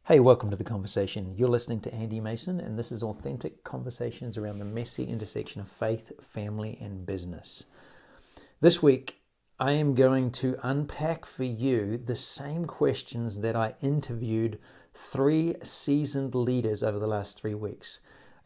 Hey, welcome to the conversation. You're listening to Andy Mason, and this is authentic conversations around the messy intersection of faith, family, and business. This week, I am going to unpack for you the same questions that I interviewed 3 seasoned leaders over the last 3 weeks.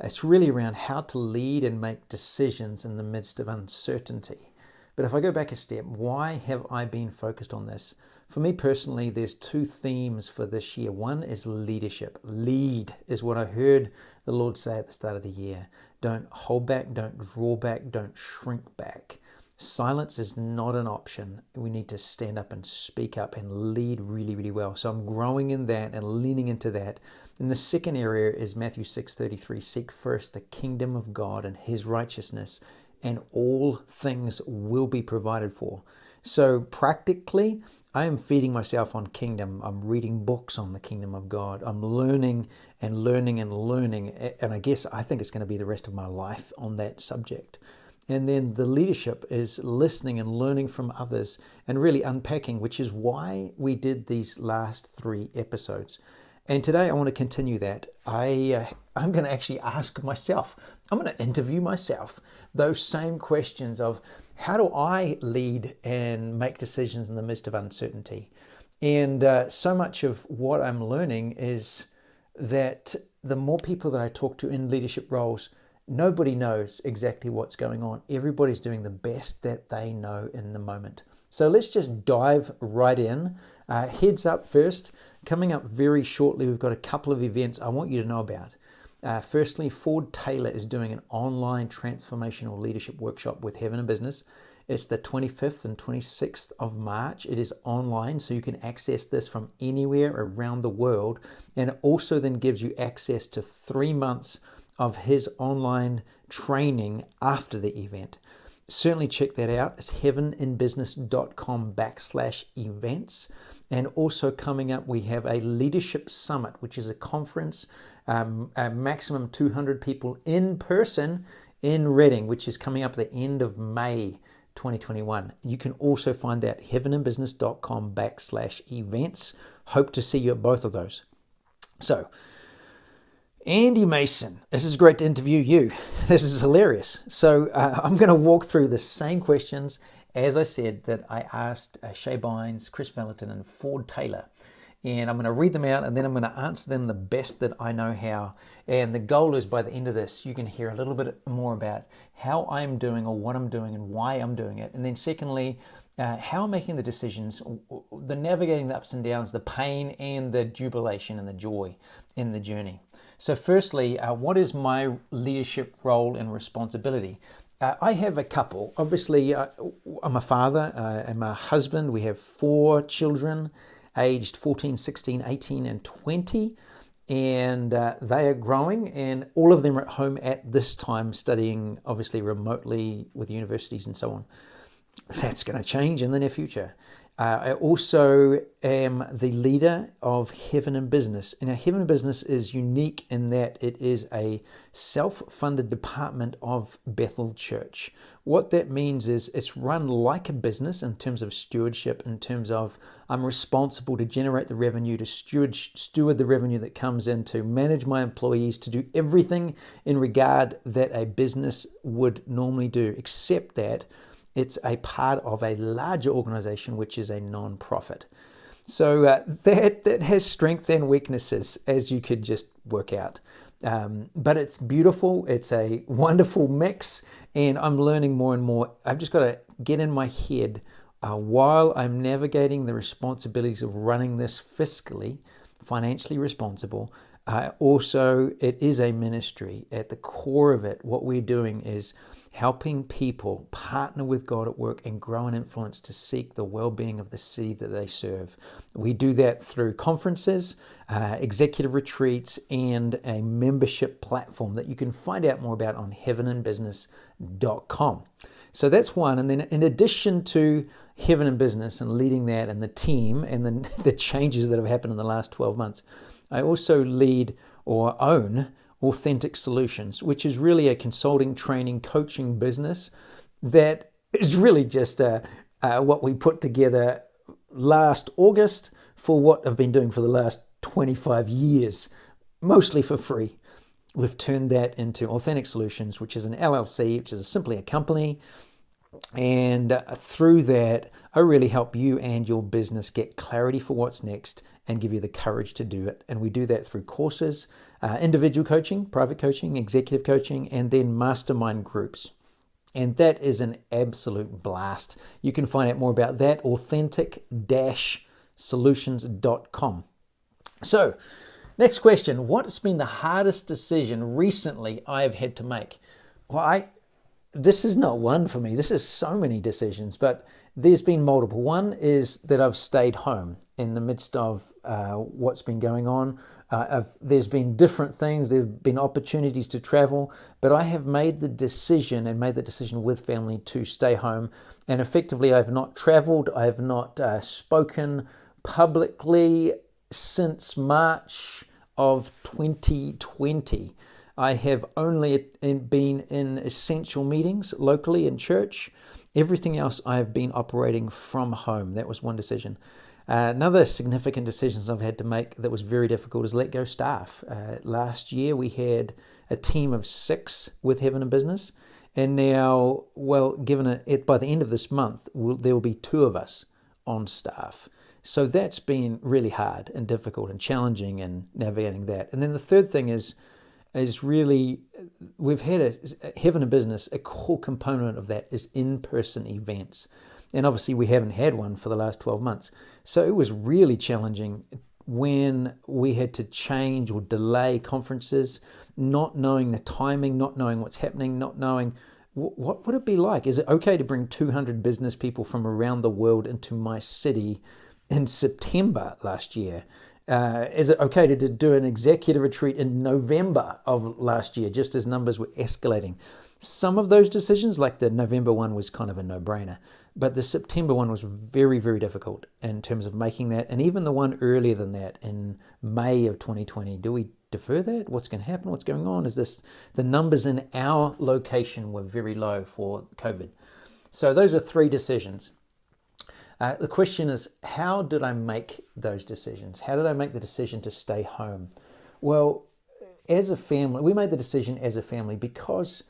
It's really around how to lead and make decisions in the midst of uncertainty. But if I go back a step, why have I been focused on this? For me personally, there's 2 themes for this year. One is leadership. Lead is what I heard the Lord say at the start of the year. Don't hold back, don't draw back, don't shrink back. Silence is not an option. We need to stand up and speak up and lead really, really well. So I'm growing in that and leaning into that. And the second area is Matthew 6:33. Seek first the kingdom of God and His righteousness, and all things will be provided for. So practically, I am feeding myself on kingdom. I'm reading books on the kingdom of God. I'm learning and learning and learning. And I think it's going to be the rest of my life on that subject. And then the leadership is listening and learning from others and really unpacking, which is why we did these last 3 episodes. And today I want to continue that. I'm going to actually ask myself, I'm going to interview myself those same questions of how do I lead and make decisions in the midst of uncertainty? And so much of what I'm learning is that the more people that I talk to in leadership roles, nobody knows exactly what's going on. Everybody's doing the best that they know in the moment. So let's just dive right in. Heads up first, coming up very shortly, we've got a couple of events I want you to know about. Firstly, Ford Taylor is doing an online transformational leadership workshop with Heaven and Business. It's the 25th and 26th of March. It is online, so you can access this from anywhere around the world. And it also then gives you access to 3 months of his online training after the event. Certainly check that out. It's heaveninbusiness.com/events. And also coming up, we have a leadership summit, which is a conference, a maximum 200 people in person in Reading, which is coming up at the end of May 2021. You can also find that heaveninbusiness.com/events. Hope to see you at both of those. So, Andy Mason, this is great to interview you. This is hilarious. So I'm going to walk through the same questions, as I said, that I asked Shay Bynes, Chris Valentin, and Ford Taylor. And I'm going to read them out, and then I'm going to answer them the best that I know how. And the goal is by the end of this, you can hear a little bit more about how I'm doing or what I'm doing and why I'm doing it. And then secondly, how I'm making the decisions, the navigating the ups and downs, the pain and the jubilation and the joy in the journey. So firstly, what is my leadership role and responsibility? I have a couple. Obviously, I'm a father, I'm a husband. We have 4 children aged 14, 16, 18, and 20. And they are growing, and all of them are at home at this time studying, obviously remotely with universities and so on. That's going to change in the near future. I also am the leader of Heaven and Business. And Heaven and Business is unique in that it is a self-funded department of Bethel Church. What that means is it's run like a business in terms of stewardship, in terms of I'm responsible to generate the revenue, to steward the revenue that comes in, to manage my employees, to do everything in regard that a business would normally do, except that it's a part of a larger organization, which is a non-profit. So that has strengths and weaknesses, as you could just work out. But it's beautiful. It's a wonderful mix, and I'm learning more and more. I've just got to get in my head while I'm navigating the responsibilities of running this fiscally, financially responsible. Also, it is a ministry. At the core of it, what we're doing is helping people partner with God at work and grow in influence to seek the well-being of the city that they serve. We do that through conferences, executive retreats, and a membership platform that you can find out more about on heaveninbusiness.com. So that's one. And then in addition to Heaven and Business and leading that and the team and the changes that have happened in the last 12 months, I also lead or own Authentic Solutions, which is really a consulting, training, coaching business that is really just what we put together last August for what I've been doing for the last 25 years, mostly for free. We've turned that into Authentic Solutions, which is an LLC, which is simply a company. And through that, I really help you and your business get clarity for what's next and give you the courage to do it. And we do that through courses, individual coaching, private coaching, executive coaching, and then mastermind groups. And that is an absolute blast. You can find out more about that, authentic-solutions.com. So, next question. What's been the hardest decision recently I've had to make? Well, this is not one for me. This is so many decisions, but there's been multiple. One is that I've stayed home in the midst of what's been going on. There's been different things. There have been opportunities to travel, but I have made the decision with family to stay home. And effectively, I've not traveled. I have not spoken publicly since March of 2020. I have only been in essential meetings locally in church. Everything else I have been operating from home. That was one decision. Another significant decision I've had to make that was very difficult is let go staff. Last year we had a team of 6 with Heaven and Business. And now, by the end of this month, there will be 2 of us on staff. So that's been really hard and difficult and challenging and navigating that. And then the third thing is really, we've had Heaven and Business, a core component of that is in-person events. And obviously we haven't had one for the last 12 months. So it was really challenging when we had to change or delay conferences, not knowing the timing, not knowing what's happening, not knowing what would it be like. Is it okay to bring 200 business people from around the world into my city in September last year? Is it okay to do an executive retreat in November of last year, just as numbers were escalating? Some of those decisions, like the November one, was kind of a no-brainer. But the September one was very, very difficult in terms of making that. And even the one earlier than that in May of 2020, do we defer that? What's going to happen? What's going on? The numbers in our location were very low for COVID. So those are 3 decisions. The question is, how did I make those decisions? How did I make the decision to stay home? Well, as a family, we made the decision as a family because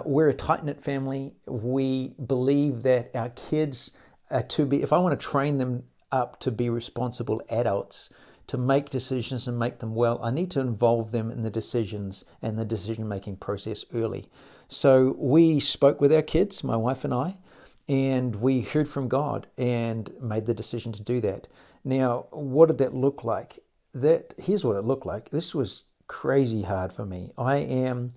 we're a tight-knit family. We believe that our kids if I want to train them up to be responsible adults, to make decisions and make them well, I need to involve them in the decisions and the decision-making process early. So we spoke with our kids, my wife and I, and we heard from God and made the decision to do that. Now, what did that look like? Here's what it looked like. This was crazy hard for me. I am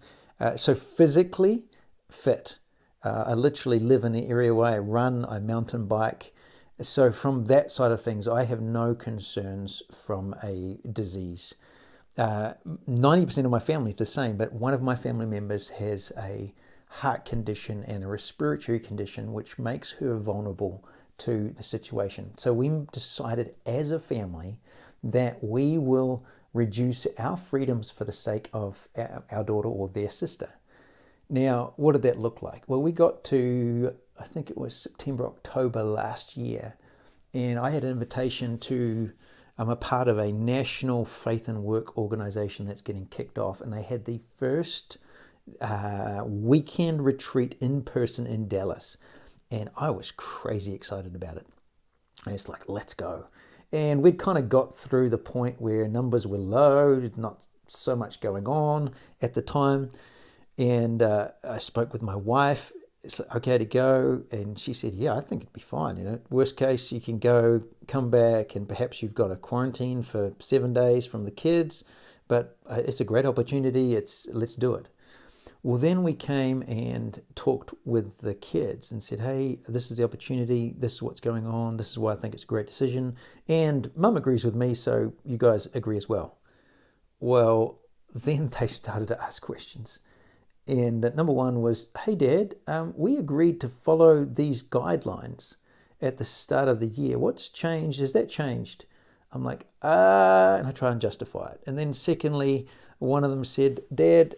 so physically fit. I literally live in the area where I run, I mountain bike. So from that side of things, I have no concerns from a disease. 90% of my family is the same, but one of my family members has a heart condition and a respiratory condition, which makes her vulnerable to the situation. So we decided as a family that we will reduce our freedoms for the sake of our daughter or their sister. Now, what did that look like? Well, we got to, I think it was September, October last year, and I had an invitation I'm a part of a national faith and work organization that's getting kicked off, and they had the first weekend retreat in person in Dallas, and I was crazy excited about it. And it's like, let's go. And we'd kind of got through the point where numbers were low, not so much going on at the time. And I spoke with my wife. It's like, okay to go? And she said, yeah, I think it'd be fine. Worst case, you can go, come back, and perhaps you've got a quarantine for 7 days from the kids. But it's a great opportunity. Let's do it. Well, then we came and talked with the kids and said, hey, this is the opportunity. This is what's going on. This is why I think it's a great decision. And Mum agrees with me, so you guys agree as well. Well, then they started to ask questions. And number one was, hey, Dad, we agreed to follow these guidelines at the start of the year. What's changed? Has that changed? I'm like, and I try and justify it. And then secondly, one of them said, Dad,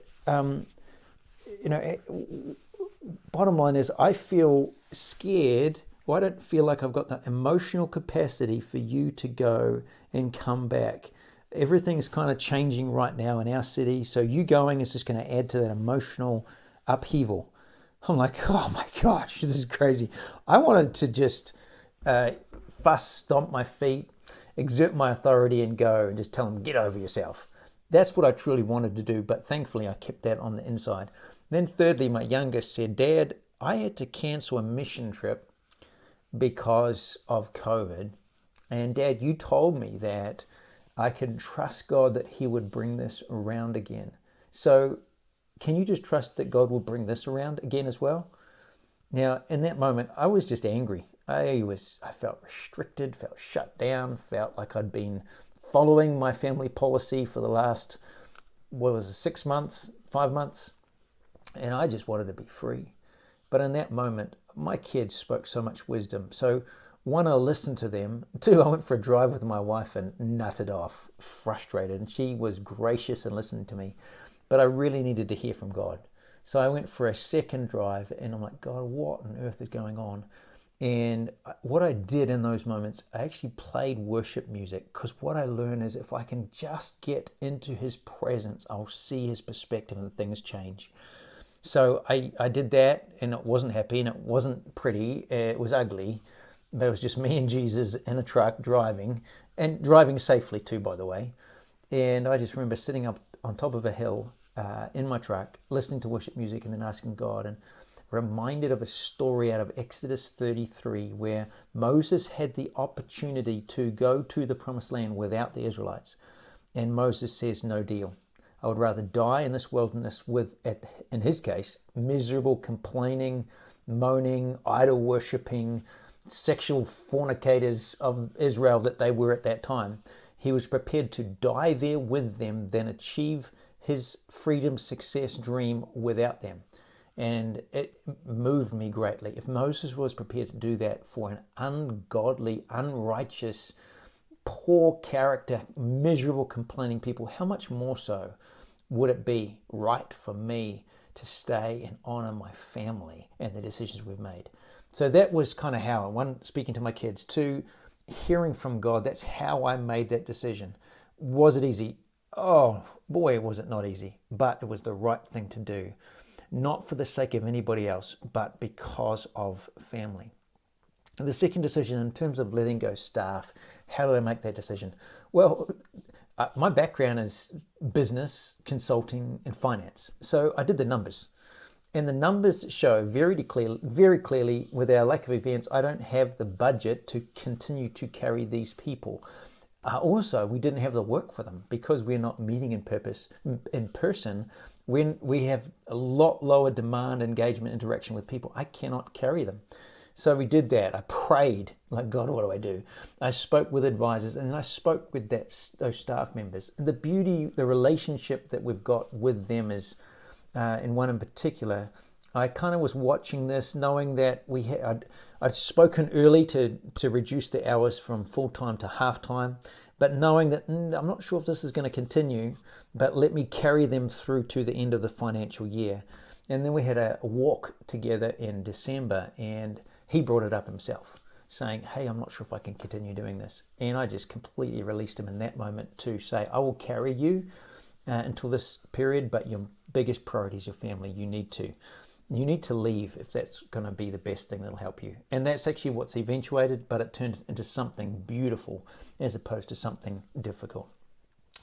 bottom line is I feel scared. Well, I don't feel like I've got the emotional capacity for you to go and come back. everything's kind of changing right now in our city. So you going is just going to add to that emotional upheaval. I'm like, oh my gosh, this is crazy. I wanted to just fuss, stomp my feet, exert my authority and go and just tell them, get over yourself. That's what I truly wanted to do, but thankfully I kept that on the inside. Then thirdly, my youngest said, Dad, I had to cancel a mission trip because of COVID. And Dad, you told me that I could trust God that he would bring this around again. So can you just trust that God will bring this around again as well? Now, in that moment, I was just angry. I felt restricted, felt shut down, felt like I'd been following my family policy for the last, 6 months, 5 months, and I just wanted to be free. But in that moment, my kids spoke so much wisdom. So one, I listened to them. Two, I went for a drive with my wife and nutted off, frustrated, and she was gracious in listening to me. But I really needed to hear from God. So I went for a second drive and I'm like, God, what on earth is going on? And what I did in those moments, I actually played worship music, because what I learned is if I can just get into his presence, I'll see his perspective and things change. So I did that, and it wasn't happy and it wasn't pretty. It was ugly. But it was just me and Jesus in a truck driving, and driving safely too, by the way. And I just remember sitting up on top of a hill in my truck, listening to worship music and then asking God, and reminded of a story out of Exodus 33 where Moses had the opportunity to go to the promised land without the Israelites. And Moses says, no deal. I would rather die in this wilderness with, in his case, miserable, complaining, moaning, idol worshipping, sexual fornicators of Israel that they were at that time. He was prepared to die there with them than achieve his freedom, success, dream without them. And it moved me greatly. If Moses was prepared to do that for an ungodly, unrighteous, poor character, miserable, complaining people, how much more so would it be right for me to stay and honor my family and the decisions we've made? So that was kind of how, one, speaking to my kids, two, hearing from God. That's how I made that decision. Was it easy? Oh boy, was it not easy, but it was the right thing to do. Not for the sake of anybody else, but because of family. And the second decision, in terms of letting go staff, how did I make that decision? Well, my background is business, consulting, and finance. So I did the numbers. And the numbers show very clearly, with our lack of events, I don't have the budget to continue to carry these people. Also, we didn't have the work for them because we're not meeting in person. When we have a lot lower demand, engagement, interaction with people, I cannot carry them. So we did that. I prayed, like, God, what do I do? I spoke with advisors, and then I spoke with those staff members. And the beauty, the relationship that we've got with them is, in one in particular, I kind of was watching this, knowing that I'd spoken early to reduce the hours from full-time to half-time, but knowing that I'm not sure if this is going to continue, but let me carry them through to the end of the financial year. And then we had a walk together in December, and he brought it up himself, saying, hey, I'm not sure if I can continue doing this. And I just completely released him in that moment to say, I will carry you until this period, but your biggest priority is your family. You need to leave if that's going to be the best thing that'll help you. And that's actually what's eventuated, but it turned into something beautiful as opposed to something difficult.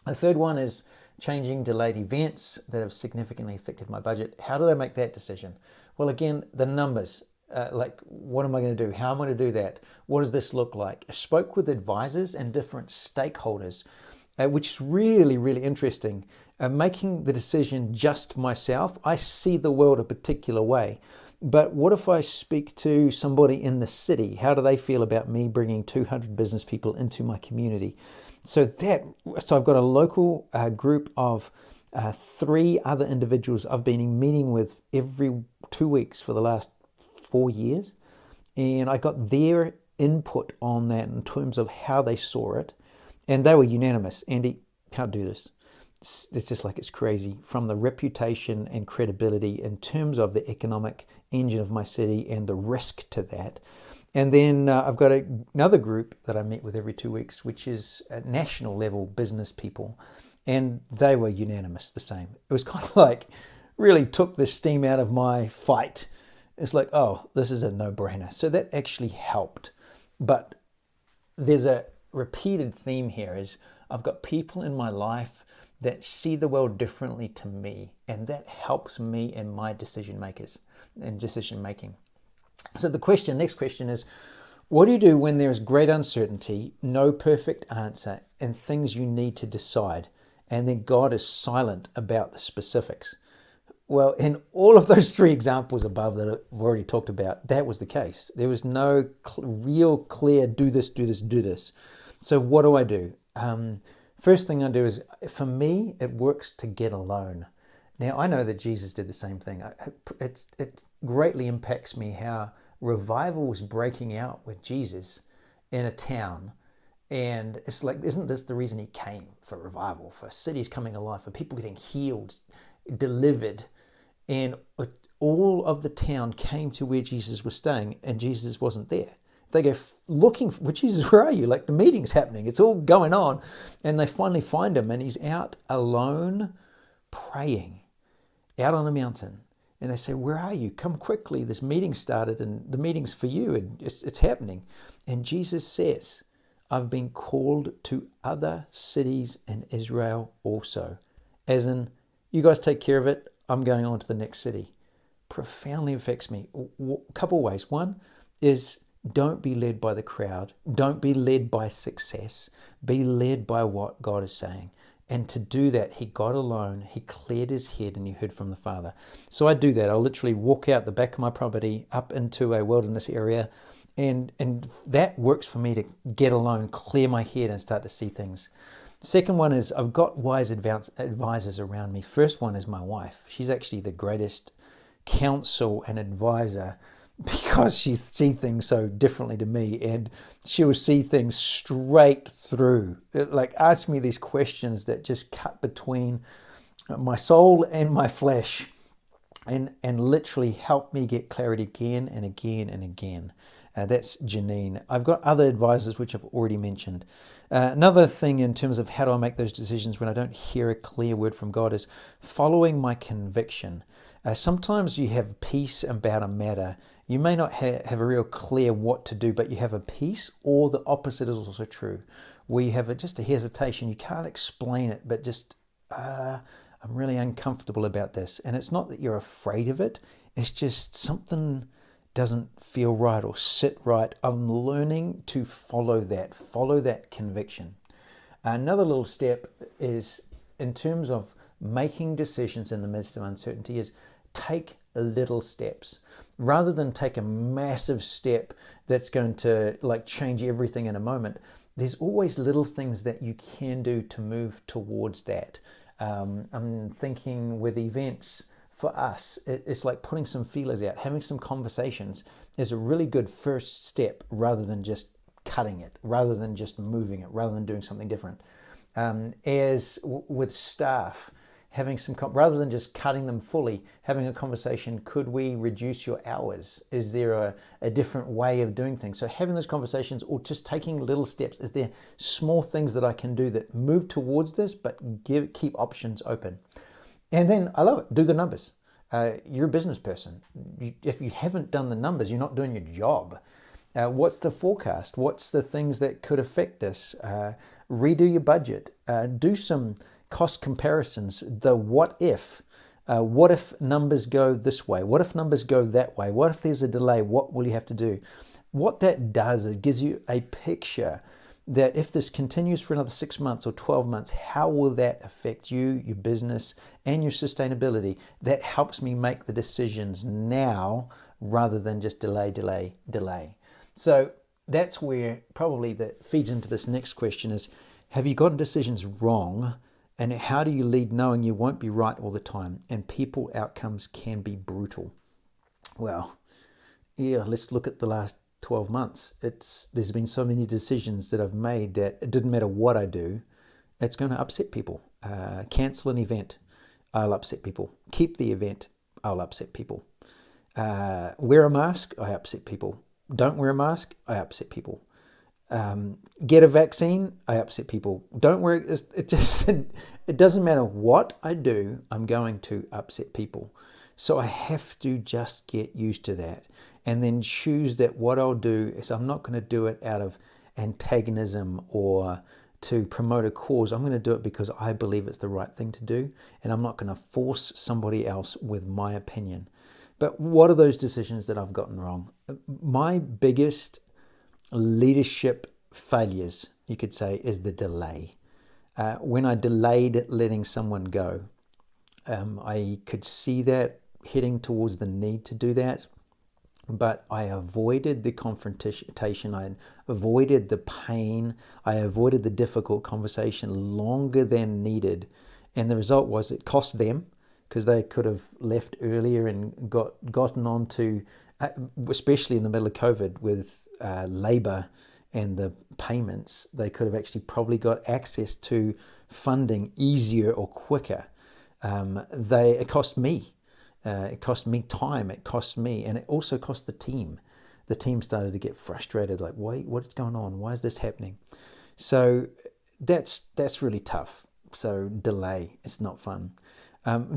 The third one is changing delayed events that have significantly affected my budget. How did I make that decision? Well, again, the numbers. Like, what am I going to do? How am I going to do that? What does this look like? I spoke with advisors and different stakeholders, which is really, really interesting. Making the decision just myself, I see the world a particular way. But what if I speak to somebody in the city? How do they feel about me bringing 200 business people into my community? So I've got a local group of 3 other individuals I've been meeting with every 2 weeks for the last 4 years. And I got their input on that in terms of how they saw it. And they were unanimous. Andy, can't do this. It's just like, it's crazy, from the reputation and credibility in terms of the economic engine of my city and the risk to that. And then I've got another group that I meet with every 2 weeks, which is national level business people. And they were unanimous, the same. It was kind of like really took the steam out of my fight. It's like, oh, this is a no-brainer. So that actually helped. But there's a repeated theme here is I've got people in my life that see the world differently to me, and that helps me in my decision makers and decision making. So the next question is, what do you do when there is great uncertainty, no perfect answer, and things you need to decide, and then God is silent about the specifics? Well, in all of those 3 examples above that I've already talked about, that was the case. There was no real clear, do this, do this, do this. So what do I do? First thing I do is, for me, it works to get alone. Now, I know that Jesus did the same thing. It greatly impacts me how revival was breaking out with Jesus in a town. And it's like, isn't this the reason he came? For revival, for cities coming alive, for people getting healed, delivered. And all of the town came to where Jesus was staying, and Jesus wasn't there. They go looking for, well, Jesus, where are you? Like, the meeting's happening. It's all going on. And they finally find him, and he's out alone praying out on a mountain. And they say, where are you? Come quickly. This meeting started, and the meeting's for you, and it's happening. And Jesus says, I've been called to other cities in Israel also. As in, you guys take care of it. I'm going on to the next city. Profoundly affects me. A couple of ways. One is, don't be led by the crowd. Don't be led by success. Be led by what God is saying. And to do that, he got alone, he cleared his head, and he heard from the Father. So I do that. I'll literally walk out the back of my property up into a wilderness area, and that works for me to get alone, clear my head, and start to see things. Second one is, I've got wise advisors around me. First one is my wife. She's actually the greatest counsel and advisor, because she sees things so differently to me, and she will see things straight through. Like, ask me these questions that just cut between my soul and my flesh, and literally help me get clarity again and again and again. That's Janine. I've got other advisors, which I've already mentioned. Another thing in terms of how do I make those decisions when I don't hear a clear word from God is following my conviction. Sometimes you have peace about a matter. You may not have a real clear what to do, but you have a peace, or the opposite is also true, where you have just a hesitation. You can't explain it, but just, I'm really uncomfortable about this. And it's not that you're afraid of it. It's just something doesn't feel right or sit right. I'm learning to follow that conviction. Another little step is, in terms of making decisions in the midst of uncertainty, is take little steps. Rather than take a massive step that's going to change everything in a moment, there's always little things that you can do to move towards that. I'm thinking with events, for us, it's like putting some feelers out, having some conversations is a really good first step, rather than just cutting it, rather than just moving it, rather than doing something different. As with staff, having some, rather than just cutting them fully, having a conversation, could we reduce your hours? Is there a different way of doing things? So having those conversations, or just taking little steps. Is there small things that I can do that move towards this, but keep options open? And then, I love it, do the numbers. You're a business person. If you haven't done the numbers, you're not doing your job. What's the forecast? What's the things that could affect this? Redo your budget. Do some cost comparisons. The what if. What if numbers go this way? What if numbers go that way? What if there's a delay? What will you have to do? What that does, it gives you a picture that if this continues for another 6 months or 12 months, how will that affect you, your business, and your sustainability? That helps me make the decisions now, rather than just delay. So that's where probably that feeds into this next question is, have you gotten decisions wrong? And how do you lead knowing you won't be right all the time? And people outcomes can be brutal. Well, yeah, let's look at the last 12 months. There's been so many decisions that I've made that it didn't matter what I do, it's going to upset people. Cancel an event, I'll upset people. Keep the event, I'll upset people. Wear a mask, I upset people. don't wear a mask, I upset people. Get a vaccine, I upset people. Don't wear it. It doesn't matter what I do, I'm going to upset people. So I have to just get used to that, and then choose that what I'll do is I'm not going to do it out of antagonism or to promote a cause. I'm going to do it because I believe it's the right thing to do, and I'm not going to force somebody else with my opinion. But what are those decisions that I've gotten wrong? My biggest leadership failures, you could say, is the delay. When I delayed letting someone go, I could see that heading towards the need to do that, but I avoided the confrontation, I avoided the pain, I avoided the difficult conversation longer than needed, and the result was it cost them, because they could have left earlier and gotten on to, especially in the middle of COVID with labour and the payments, they could have actually probably got access to funding easier or quicker. It cost me. It cost me time. It cost me, and it also cost the team. The team started to get frustrated, like, wait, what's going on? Why is this happening? So that's really tough. So delay, it's not fun.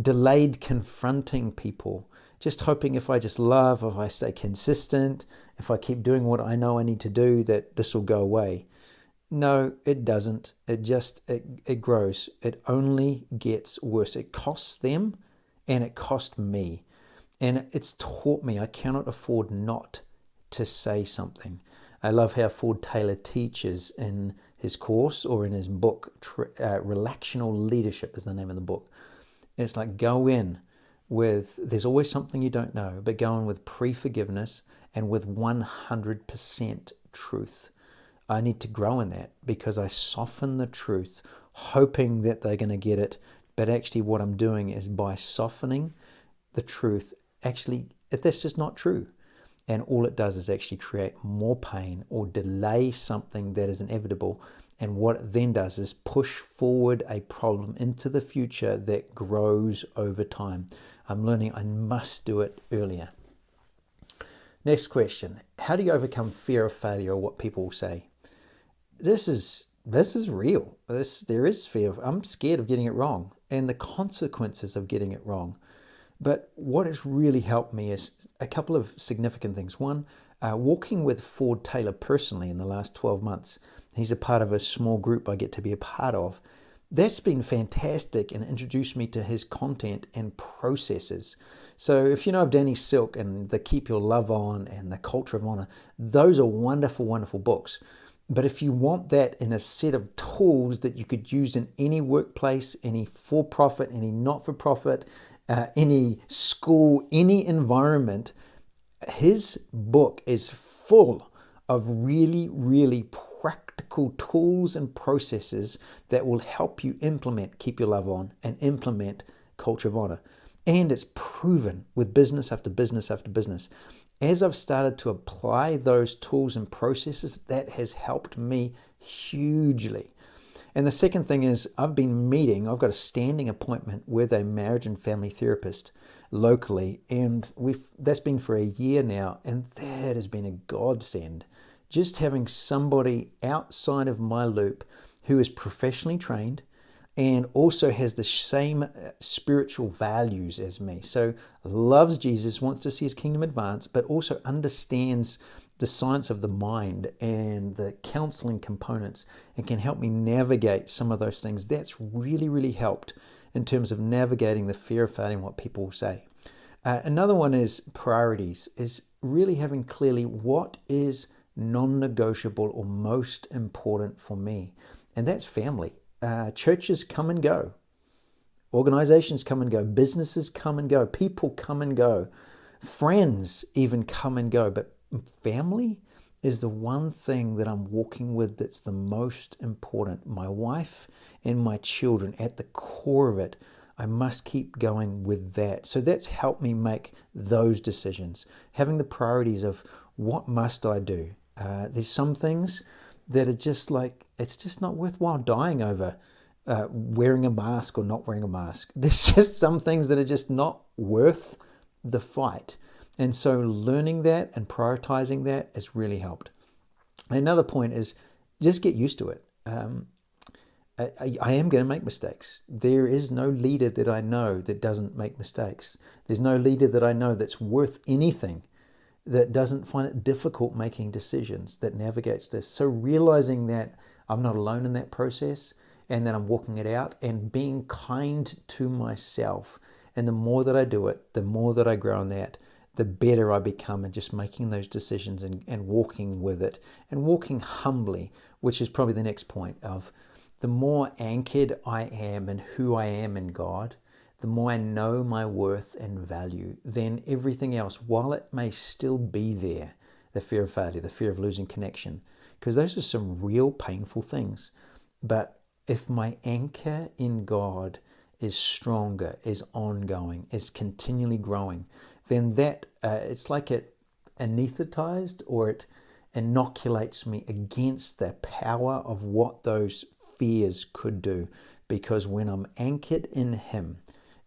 Delayed confronting people, just hoping if I just love, if I stay consistent, if I keep doing what I know I need to do, that this will go away. No, it doesn't. It grows. It only gets worse. It costs them, and it cost me. And it's taught me I cannot afford not to say something. I love how Ford Taylor teaches in his course or in his book, Relational Leadership is the name of the book. It's like, go in with, there's always something you don't know, but go in with pre-forgiveness and with 100% truth. I need to grow in that because I soften the truth, hoping that they're going to get it. But actually what I'm doing is by softening the truth, actually, that's just not true. And all it does is actually create more pain or delay something that is inevitable. And what it then does is push forward a problem into the future that grows over time. I'm learning I must do it earlier. Next question. How do you overcome fear of failure or what people will say? This is real. There is fear. I'm scared of getting it wrong and the consequences of getting it wrong. But what has really helped me is a couple of significant things. One, walking with Ford Taylor personally in the last 12 months. He's a part of a small group I get to be a part of. That's been fantastic and introduced me to his content and processes. So if you know of Danny Silk and the Keep Your Love On and the Culture of Honor, those are wonderful, wonderful books. But if you want that in a set of tools that you could use in any workplace, any for-profit, any not-for-profit, any school, any environment, his book is full of really, really practical tools and processes that will help you implement Keep Your Love On and implement Culture of Honor. And it's proven with business after business after business. As I've started to apply those tools and processes, that has helped me hugely. And the second thing is I've got a standing appointment with a marriage and family therapist locally, and that's been for a year now, and that has been a godsend. Just having somebody outside of my loop who is professionally trained and also has the same spiritual values as me. So loves Jesus, wants to see his kingdom advance, but also understands the science of the mind and the counseling components and can help me navigate some of those things. That's really, really helped in terms of navigating the fear of failure and what people will say. Another one is priorities, is really having clearly what is non-negotiable or most important for me. And that's family. Churches come and go. Organizations come and go. Businesses come and go. People come and go. Friends even come and go. But family is the one thing that I'm walking with that's the most important. My wife and my children at the core of it. I must keep going with that. So that's helped me make those decisions. Having the priorities of what must I do? There's some things that are just like, it's just not worthwhile dying over wearing a mask or not wearing a mask. There's just some things that are just not worth the fight. And so learning that and prioritizing that has really helped. Another point is just get used to it. I am going to make mistakes. There is no leader that I know that doesn't make mistakes. There's no leader that I know that's worth anything that doesn't find it difficult making decisions, that navigates this. So realizing that I'm not alone in that process and that I'm walking it out and being kind to myself. And the more that I do it, the more that I grow in that, the better I become at just making those decisions and walking with it and walking humbly, which is probably the next point of the more anchored I am in who I am in God, the more I know my worth and value, then everything else, while it may still be there, the fear of failure, the fear of losing connection, because those are some real painful things. But if my anchor in God is stronger, is ongoing, is continually growing, then that it's like it anesthetized or it inoculates me against the power of what those fears could do. Because when I'm anchored in Him,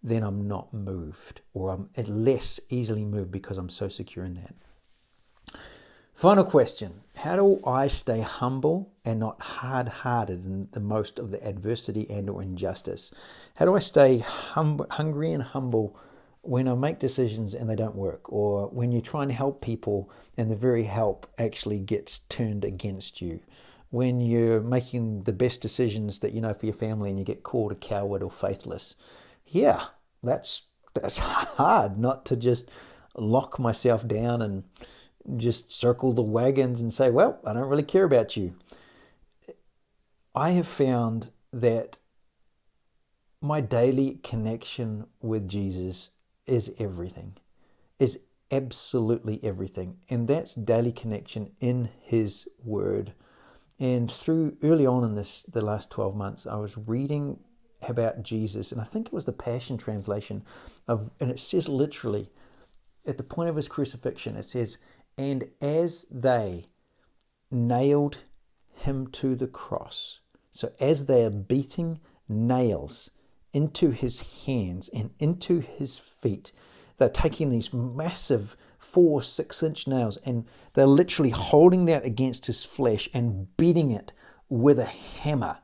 then I'm not moved, or I'm less easily moved because I'm so secure in that. Final question. How do I stay humble and not hard-hearted in the most of the adversity and or injustice? How do I stay hungry and humble when I make decisions and they don't work, or when you try and help people and the very help actually gets turned against you? When you're making the best decisions that you know for your family and you get called a coward or faithless? Yeah, that's hard not to just lock myself down and just circle the wagons and say, well, I don't really care about you. I have found that my daily connection with Jesus is everything, is absolutely everything. And that's daily connection in His Word. And through early on in the last 12 months, I was reading about Jesus, and I think it was the Passion Translation and it says literally, at the point of His crucifixion, it says, and as they nailed Him to the cross, so as they are beating nails into His hands and into His feet, they're taking these massive 4-6 inch nails and they're literally holding that against His flesh and beating it with a hammer,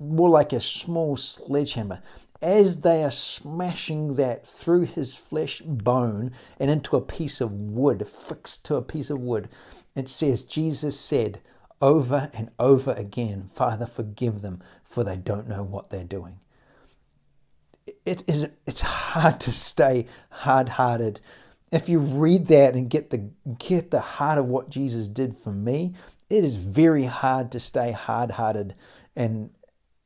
more like a small sledgehammer, as they are smashing that through His flesh bone and into a piece of wood, fixed to a piece of wood. It says, Jesus said over and over again, Father, forgive them, for they don't know what they're doing. It's hard to stay hard-hearted. If you read that and get the heart of what Jesus did for me, it is very hard to stay hard-hearted and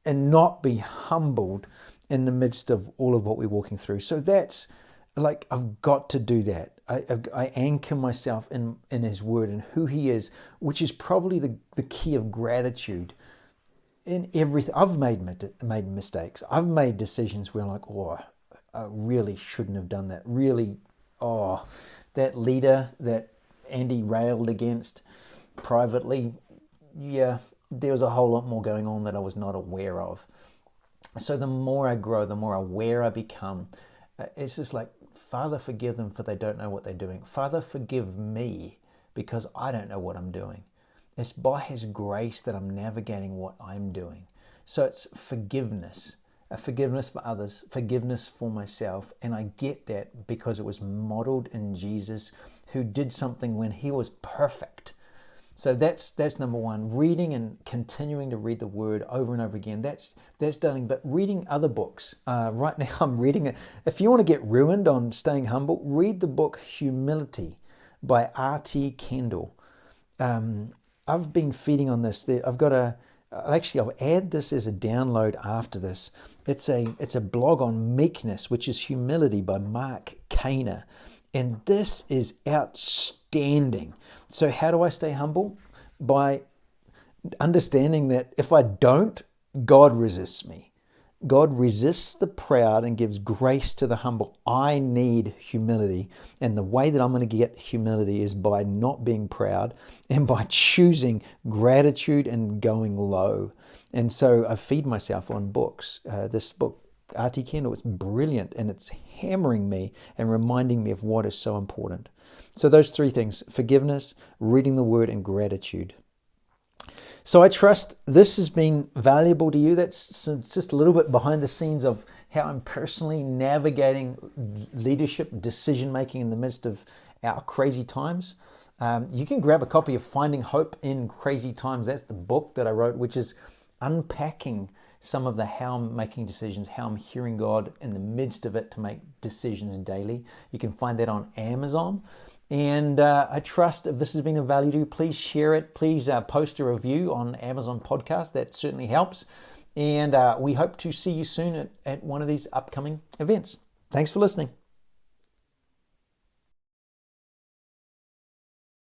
not be humbled in the midst of all of what we're walking through. So that's like, I've got to do that. I anchor myself in His Word and who He is, which is probably the key of gratitude in everything. I've made mistakes. I've made decisions where I'm like, oh, I really shouldn't have done that. Really, oh, that leader that Andy railed against privately, yeah, there was a whole lot more going on that I was not aware of. So the more I grow, the more aware I become. It's just like, Father, forgive them, for they don't know what they're doing. Father, forgive me because I don't know what I'm doing. It's by His grace that I'm navigating what I'm doing. So it's forgiveness, forgiveness for others, forgiveness for myself. And I get that because it was modeled in Jesus, who did something when He was perfect. So that's number one. Reading and continuing to read the Word over and over again. That's done. But reading other books. Right now I'm reading it. If you want to get ruined on staying humble, read the book Humility by R.T. Kendall. I've been feeding on this. I'll add this as a download after this. It's a blog on meekness, which is humility, by Mark Kaner. And this is outstanding. So how do I stay humble? By understanding that if I don't, God resists me. God resists the proud and gives grace to the humble. I need humility. And the way that I'm going to get humility is by not being proud and by choosing gratitude and going low. And so I feed myself on books. This book, RT Kendall. It's brilliant, and it's hammering me and reminding me of what is so important. So those three things: forgiveness, reading the Word, and gratitude. So I trust this has been valuable to you. That's just a little bit behind the scenes of how I'm personally navigating leadership, decision making in the midst of our crazy times. You can grab a copy of Finding Hope in Crazy Times. That's the book that I wrote, which is unpacking some of the how I'm making decisions, how I'm hearing God in the midst of it to make decisions daily. You can find that on Amazon. And I trust if this has been of value to you, please share it. Please post a review on Amazon Podcast. That certainly helps. And we hope to see you soon at one of these upcoming events. Thanks for listening.